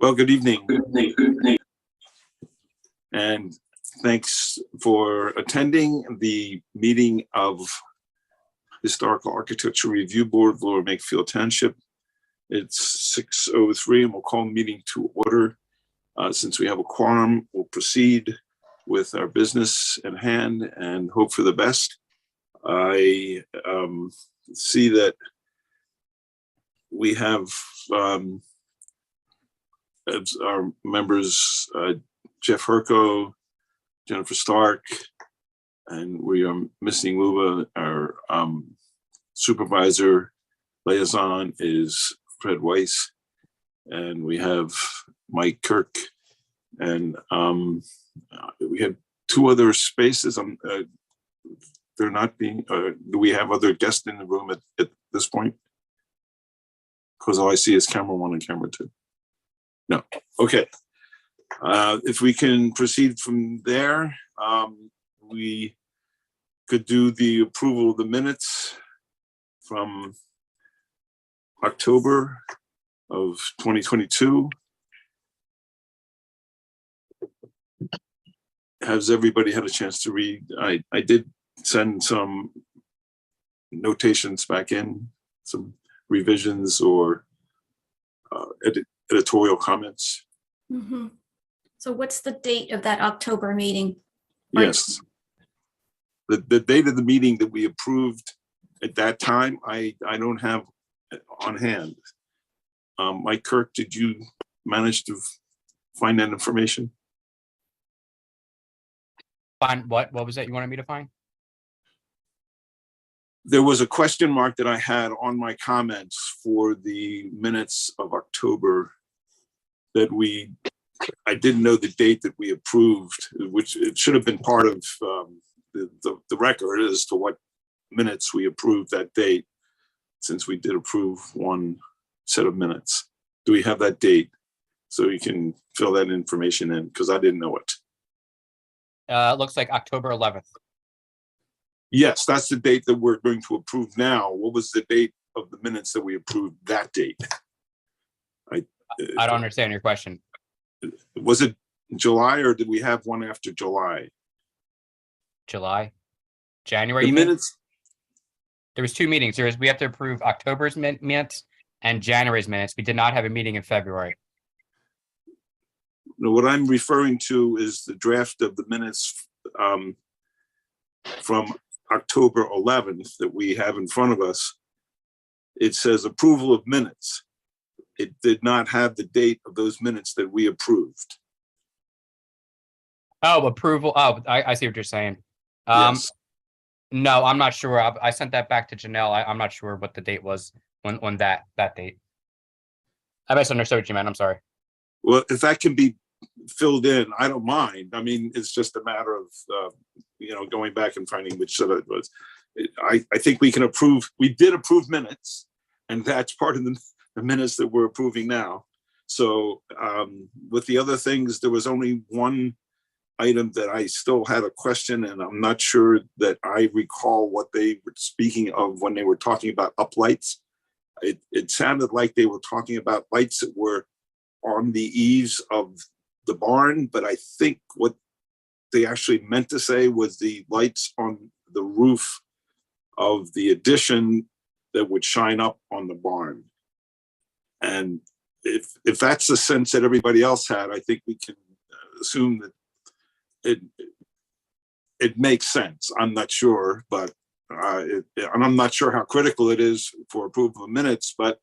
Well, good evening. And thanks for attending the meeting of Historical Architecture Review Board, Lower Makefield Township. It's 6:03 and we'll call the meeting to order. Since we have a quorum, we'll proceed with our business at hand and hope for the best. I see that we have as our members, Jeff Herco, Jennifer Stark, and we are missing Luba. Our supervisor liaison is Fred Weiss, and we have Mike Kirk, and we have two other spaces. They're not being, do we have other guests in the room at this point? Because all I see is camera one and camera two. No, okay. If we can proceed from there, we could do the approval of the minutes from October of 2022. Has everybody had a chance to read? I did send some notations back in, some revisions or editorial comments. Mm-hmm. So what's the date of that October meeting? Yes. The date of the meeting that we approved at that time, I don't have on hand. Mike Kirk, did you manage to find that information? Find what? What was that you wanted me to find? There was a question mark that I had on my comments for the minutes of October that I didn't know the date that we approved, which it should have been part of the record as to what minutes we approved that date, since we did approve one set of minutes. Do we have that date so you can fill that information in? Because I didn't know it. It looks like October 11th. Yes, that's the date that we're going to approve now. What was the date of the minutes that we approved that date? I don't understand your question. Was it July or did we have one after July? July? January? The minutes. There was two meetings. We have to approve October's minutes and January's minutes. We did not have a meeting in February. No, what I'm referring to is the draft of the minutes from October 11th that we have in front of us. It says approval of minutes. It did not have the date of those minutes that we approved. Oh, approval. Oh, I see what you're saying. Yes. No, I'm not sure. I sent that back to Janelle. I'm not sure what the date was on that date. I misunderstood what you meant. I'm sorry. Well, if that can be filled in, I don't mind. I mean, it's just a matter of going back and finding which set it was. I think we can approve. We did approve minutes, and that's part of the minutes that we're approving now. So with the other things, there was only one item that I still had a question, and I'm not sure that I recall what they were speaking of when they were talking about uplights. It sounded like they were talking about lights that were on the eaves of the barn, but I think what they actually meant to say was the lights on the roof of the addition that would shine up on the barn. And if that's the sense that everybody else had, I think we can assume that it makes sense. I'm not sure, but and I'm not sure how critical it is for approval of minutes, but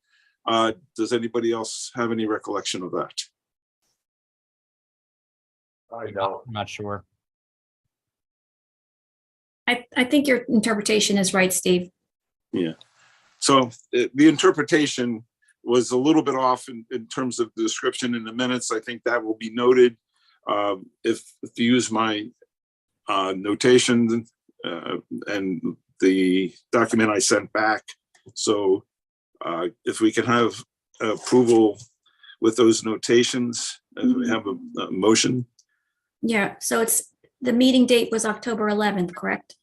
does anybody else have any recollection of that? I don't. I'm not sure. I think your interpretation is right, Steve. Yeah. So the interpretation was a little bit off in terms of the description in the minutes. I think that will be noted. If you use my notation and the document I sent back. So if we can have approval with those notations, we have a motion. Yeah, so the meeting date was October 11th, correct?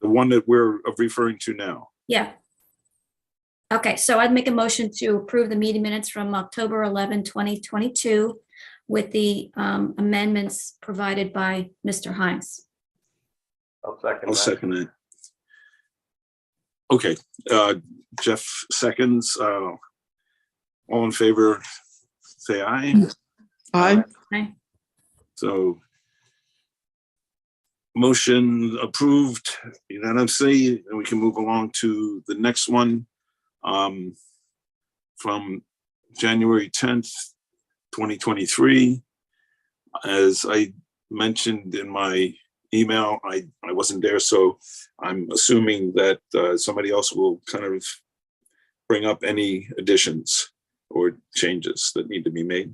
The one that we're referring to now. Yeah. Okay, so I'd make a motion to approve the meeting minutes from October 11, 2022 with the amendments provided by Mr. Hines. I'll second I'll that. second it. Okay, Jeff seconds. All in favor, say aye. Aye. Okay. So motion approved unanimously, and we can move along to the next one. From January 10th, 2023. As I mentioned in my email, I wasn't there, so I'm assuming that somebody else will kind of bring up any additions or changes that need to be made.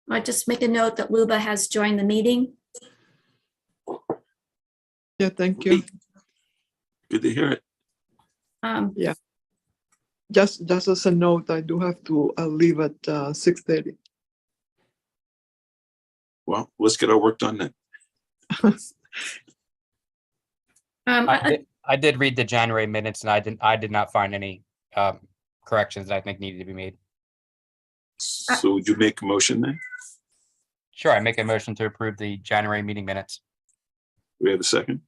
I just make a note that Luba has joined the meeting. Yeah, thank you. Good to hear it. Just as a note, I do have to leave at 6:30. Well, let's get our work done then. I did read the January minutes and I did not find any corrections that I think needed to be made. So would you make a motion then? Sure, I make a motion to approve the January meeting minutes. Do we have a second?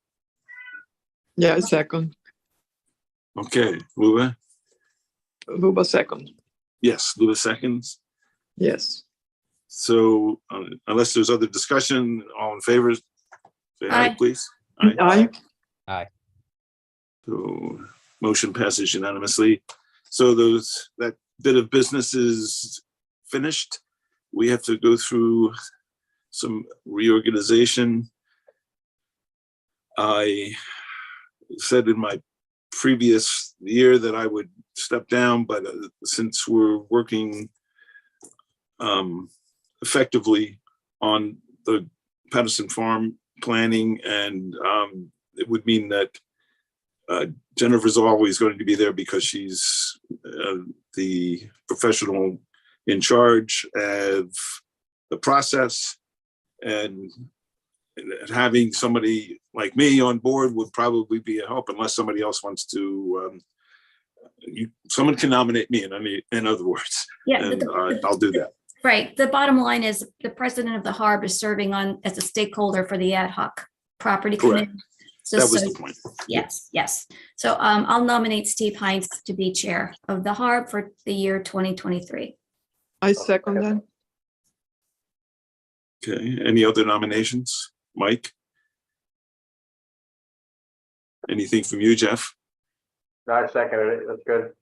Yeah, a second. Okay, Luba? Luba second. Yes, Luba seconds. Yes. So unless there's other discussion, all in favor, say aye, Aye. please. Aye. So motion passes unanimously. So that bit of business is finished. We have to go through some reorganization. I said in my previous year that I would step down, but since we're working effectively on the Patterson Farm planning, and it would mean that Jennifer's always going to be there because she's the professional in charge of the process, and having somebody like me on board would probably be a help, unless somebody else wants to. Someone can nominate me, in other words, Yeah, and I'll do that. right. The bottom line is the president of the HARB is serving on as a stakeholder for the ad hoc property Correct. committee. That was the point. Yes, yes. So I'll nominate Steve Hines to be chair of the HARB for the year 2023. I second that. Okay, any other nominations? Mike? Anything from you, Jeff? No, I seconded it. That's good.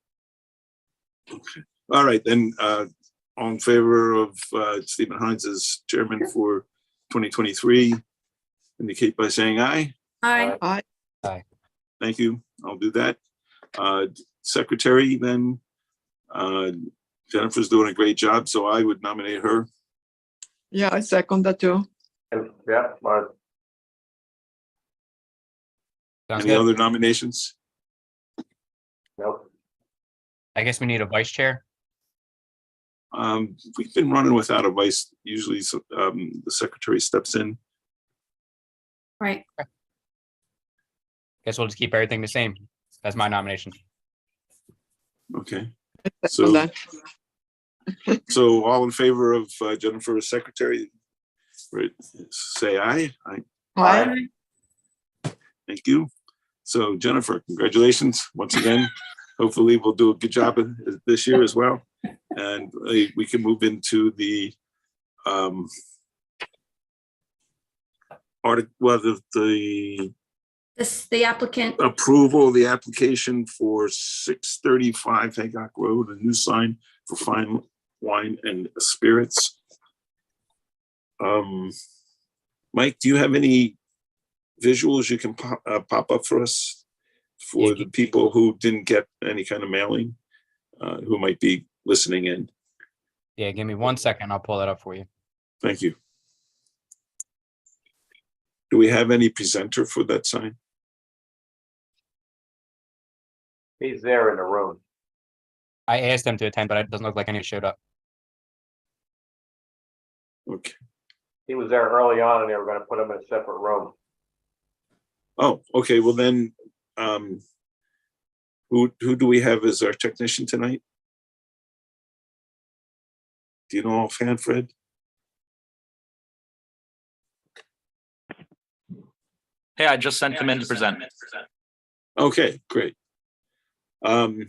All right, then, all in favor of Stephen Hines as chairman for 2023, indicate by saying aye. Aye. Thank you, I'll do that. Secretary, then, Jennifer's doing a great job, so I would nominate her. Yeah, I second that too. And yeah, Mark. Sounds Any good. other nominations? Nope. I guess we need a vice chair. We've been running without a vice. Usually, the secretary steps in. Right. Guess we'll just keep everything the same. That's my nomination. Okay, I So- second that. so all in favor of Jennifer as secretary, right, say aye. Aye. Aye. Thank you. So Jennifer, congratulations once again. Hopefully we'll do a good job this year as well. And we can move into the The applicant, approval of the application for 635 Haycock Road, a new sign for fine wine and spirits. Mike, do you have any visuals you can pop up for us for the people who didn't get any kind of mailing, who might be listening in? Yeah, give me 1 second. I'll pull that up for you. Thank you. Do we have any presenter for that sign? He's there in the room. I asked them to attend, but it doesn't look like any showed up. Okay. He was there early on and they were going to put him in a separate room. Oh, okay. Well then, who do we have as our technician tonight? Do you know offhand, Fred? Hey, I just sent them in to present. Okay, great. We'll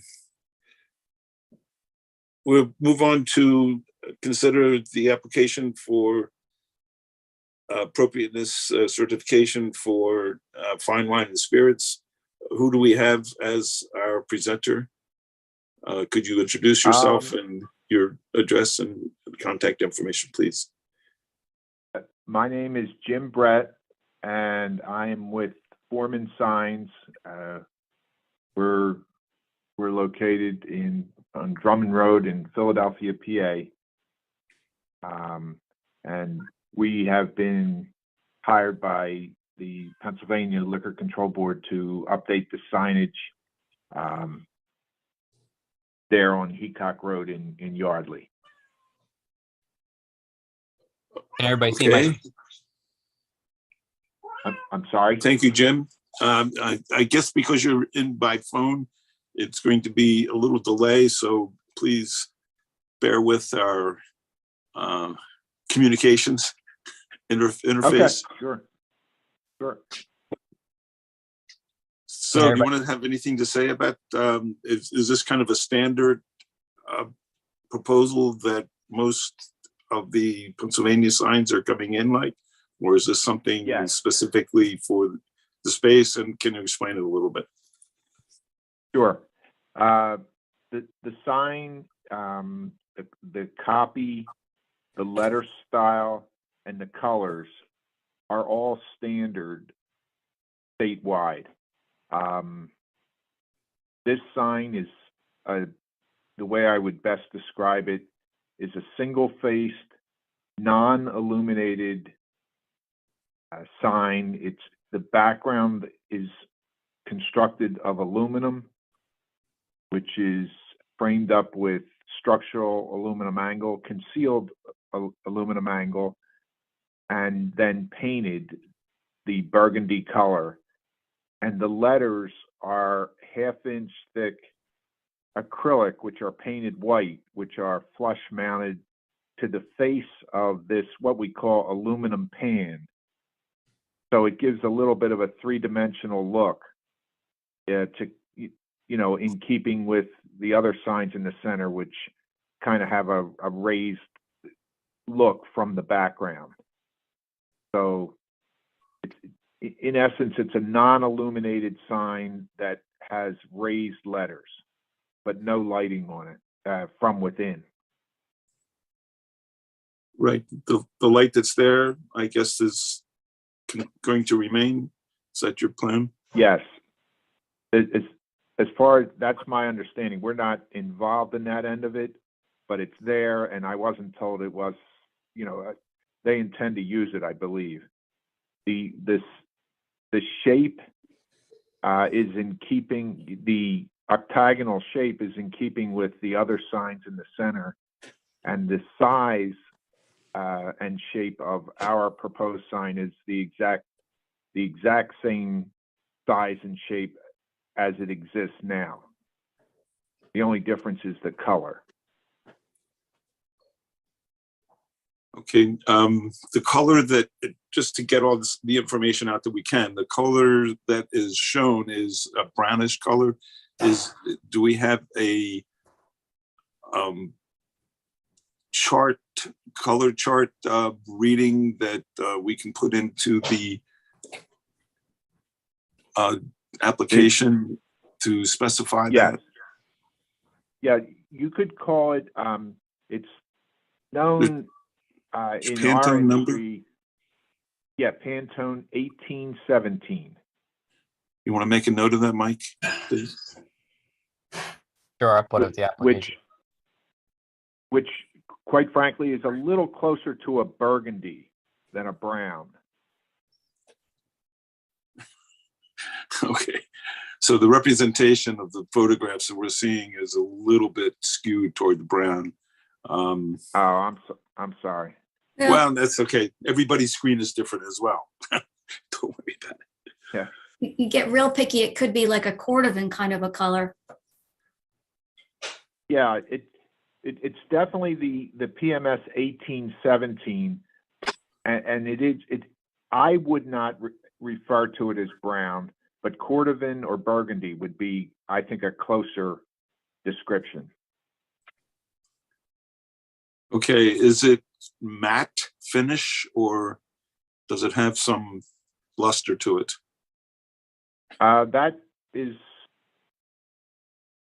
move on to consider the application for appropriateness certification for fine wine and spirits. Who do we have as our presenter? Could you introduce yourself and your address and contact information, please? My name is Jim Brett, and I am with Foreman Signs. We're located on Drummond Road in Philadelphia, PA. And we have been hired by the Pennsylvania Liquor Control Board to update the signage there on Heacock Road in Yardley. Can everybody see my? Okay, I'm sorry? thank you, Jim. I guess because you're in by phone, it's going to be a little delay, so please bear with our communications interface. Okay, sure. So you want to have anything to say about, is this kind of a standard proposal that most of the Pennsylvania signs are coming in like? Or is this something Yes. specifically for the space? And can you explain it a little bit? Sure. The sign, the copy, the letter style, and the colors are all standard statewide. This sign is, the way I would best describe it, is a single-faced, non-illuminated sign. The background is constructed of aluminum, which is framed up with structural aluminum angle, concealed aluminum angle, and then painted the burgundy color. And the letters are half-inch thick acrylic, which are painted white, which are flush mounted to the face of this, what we call aluminum pan. So it gives a little bit of a three-dimensional look in keeping with the other signs in the center, which kind of have a raised look from the background. So in essence, it's a non-illuminated sign that has raised letters, but no lighting on it from within. Right. The light that's there, I guess, is going to remain. Is that your plan? Yes. As far as that's my understanding, we're not involved in that end of it, but it's there, and I wasn't told it was, they intend to use it, I believe. The shape is in keeping, the octagonal shape is in keeping with the other signs in the center, and the size and shape of our proposed sign is the exact same size and shape as it exists now. The only difference is the color. Okay, the color that, just to get all the information out that we can, the color that is shown is a brownish color. Do we have a color chart reading that we can put into the application to specify that? Yeah, you could call it, it's known in our Pantone number? industry. Yeah, Pantone 1817. You want to make a note of that, Mike, please? Sure, I'll put up the application. Which, quite frankly, is a little closer to a burgundy than a brown. Okay, so the representation of the photographs that we're seeing is a little bit skewed toward the brown. I'm sorry. Yeah. Well, that's okay. Everybody's screen is different as well. Don't worry about it. Yeah. You get real picky, it could be like a cordovan kind of a color. Yeah, it's definitely the PMS 1817, and I would not refer to it as brown, but cordovan or burgundy would be, I think, a closer description. Okay, is it matte finish or does it have some luster to it? That is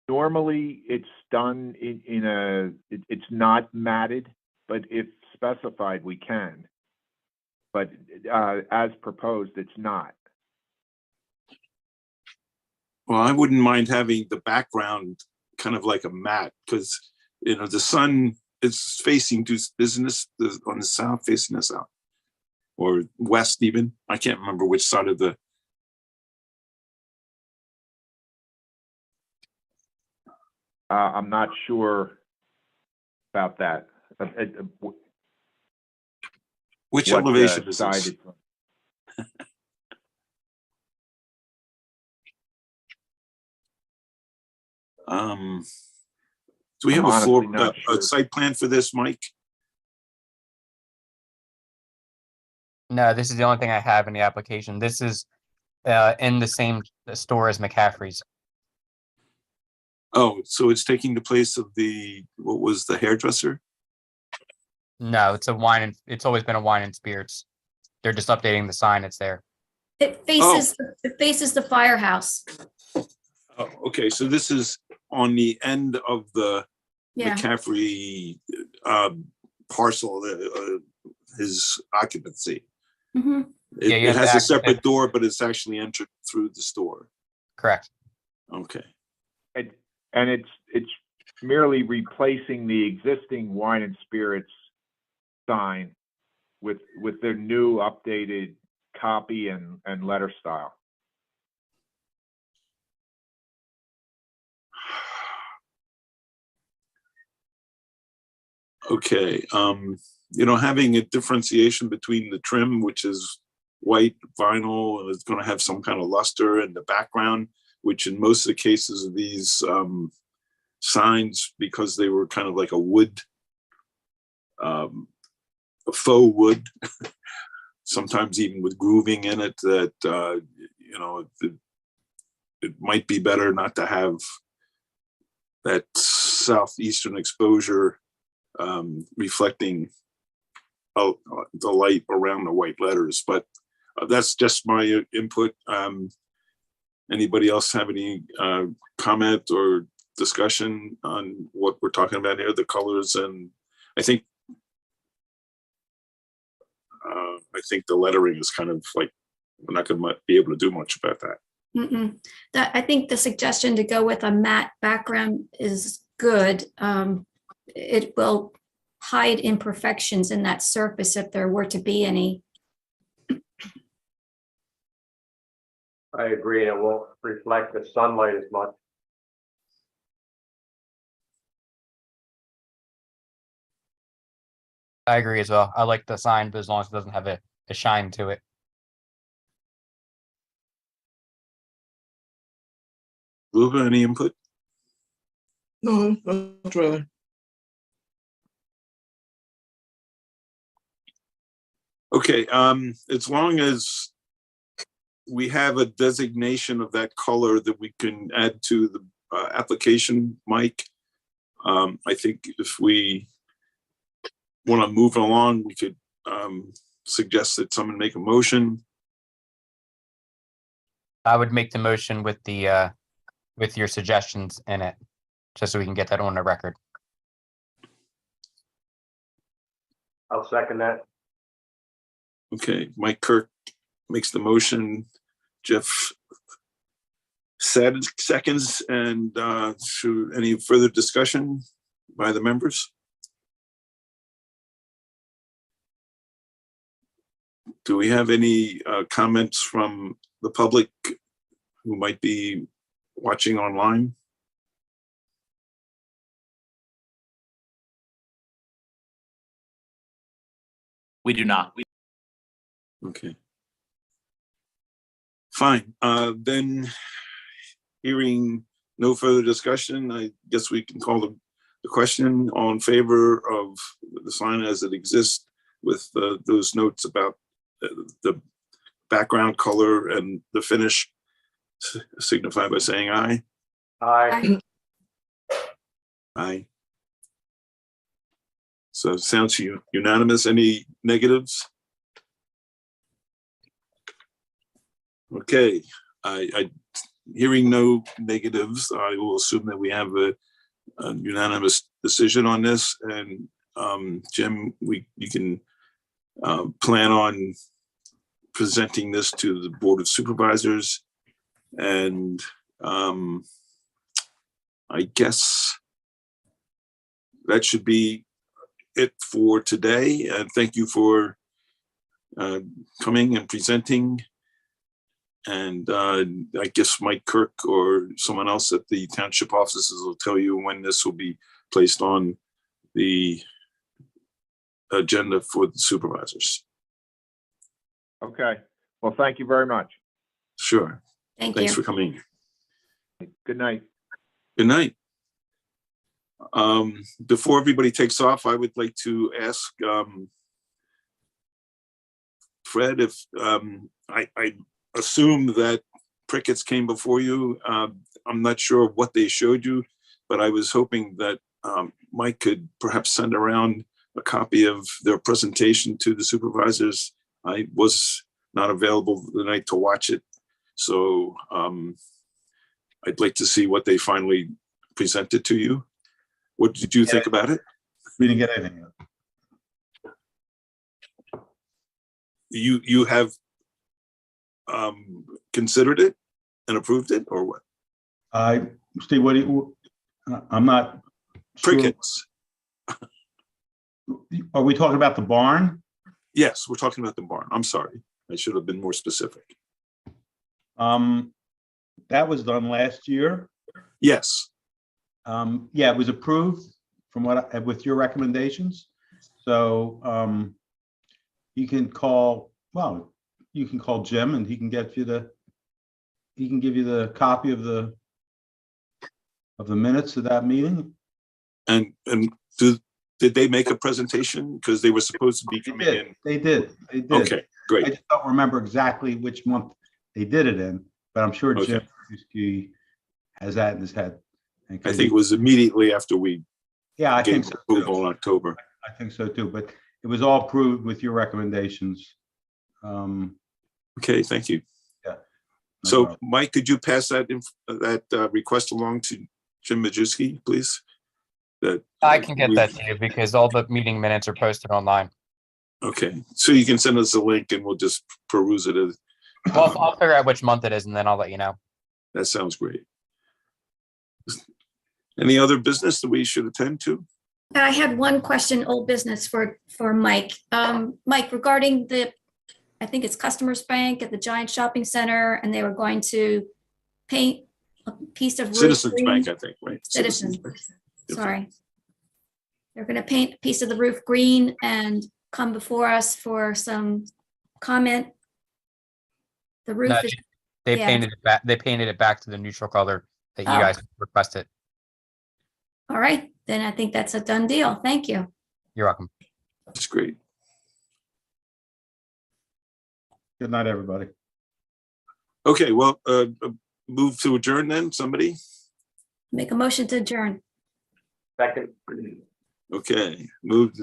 normally it's done it's not matted, but if specified, we can. But as proposed, it's not. Well, I wouldn't mind having the background kind of like a matte because, you know, the sun is facing to business on the south, facing us out, or west even. I can't remember which side of the. I'm not sure about that. Which What, elevation is side this? it's on. Do we I'm have a floor, honestly not a sure. site plan for this, Mike? No, this is the only thing I have in the application. This is in the same store as McCaffrey's. Oh, so it's taking the place of what was the hairdresser? No, it's a wine and it's always been a wine and spirits. They're just updating the sign. It's there. It faces the firehouse. Oh, okay, so this is on the end of the Yeah. McCaffrey parcel, his occupancy. Hmm. Yeah, you It have to has a access separate it. door, but it's actually entered through the store. Correct. Okay. And it's merely replacing the existing wine and spirits sign with their new updated copy and letter style. Okay, you know, having a differentiation between the trim, which is white vinyl, and it's going to have some kind of luster, and the background, which in most of the cases of these signs, because they were kind of like a wood, a faux wood, sometimes even with grooving in it, that you know, it might be better not to have that southeastern exposure reflecting the light around the white letters, but that's just my input. Anybody else have any comment or discussion on what we're talking about here, the colors? And I think the lettering is kind of like, we're not going to be able to do much about that. Mm-mm. I think the suggestion to go with a matte background is good. It will hide imperfections in that surface if there were to be any. I agree, it won't reflect the sunlight as much. I agree as well. I like the sign, but as long as it doesn't have a shine to it. Luba, any input? No, not really. Okay, as long as we have a designation of that color that we can add to the application, Mike, I think if we want to move along, we could suggest that someone make a motion. I would make the motion with the with your suggestions in it, just so we can get that on the record. I'll second that. Okay, Mike Kirk makes the motion. Jeff said seconds, and any further discussion by the members? Do we have any comments from the public who might be watching online? We do not. Okay. Fine. Then hearing no further discussion, I guess we can call the question, all in favor of the sign as it exists with those notes about the background color and the finish, signify by saying aye. Aye. Aye. So it sounds unanimous. Any negatives? Okay, I hearing no negatives, I will assume that we have a unanimous decision on this. And Jim, you can plan on presenting this to the Board of Supervisors, and I guess that should be it for today. And thank you for coming and presenting. And I guess Mike Kirk or someone else at the township offices will tell you when this will be placed on the agenda for the supervisors. Okay. Well, thank you very much. Sure. Thank Thanks you. for coming. Good night. Good night. Before everybody takes off, I would like to ask Fred if I assume that Prickets came before you. I'm not sure what they showed you, but I was hoping that Mike could perhaps send around a copy of their presentation to the supervisors. I was not available the night to watch it, so I'd like to see what they finally presented to you. What did you think about it? We didn't get anything yet. You have considered it and approved it, or what? Steve, what do you, I'm not sure. Crickets. Are we talking about the barn? Yes, we're talking about the barn. I'm sorry. I should have been more specific. That was done last year. Yes. Yeah, it was approved from with your recommendations. So you can call, well, you can call Jim and he can give you the copy of the minutes of that meeting. And did they make a presentation? Because they were supposed to be coming in. They did. Okay, I great. just don't remember exactly which month they did it in, but I'm sure Jim has that in his head. I think it was immediately after we I gave think so approval too. in October. I think so too, but it was all approved with your recommendations. Okay, thank you. Yeah. No So, problem. Mike, could you pass that request along to Jim Majewski, please? I can get that to you because all the meeting minutes are posted online. Okay, so you can send us a link and we'll just peruse it. Well, I'll figure out which month it is and then I'll let you know. That sounds great. Any other business that we should attend to? I had one question, old business for Mike. Mike, regarding I think it's Customers Bank at the Giant Shopping Center, and they were going to paint a piece of roof Citizens green. Bank, I think, right? Citizens. Bank. Sorry. They're going to paint a piece of the roof green and come before us for some comment. The roof No, is, they yeah. painted it back. They painted it back to the neutral color that you Oh. guys requested. all right, then I think that's a done deal. Thank you. You're welcome. That's great. Good night, everybody. Okay, well, move to adjourn then, somebody? Make a motion to adjourn. Second. Okay, moved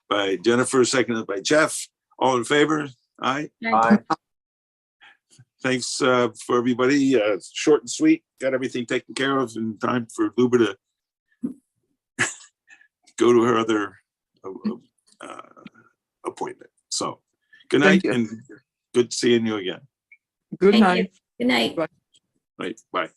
by Jennifer, seconded by Jeff. All in favor? Aye. Aye. Thanks for everybody. Short and sweet. Got everything taken care of in time for Luba to go to her other appointment. So, good night Thank you. and good seeing you again. Good Thank night. you. Good night. Right, bye.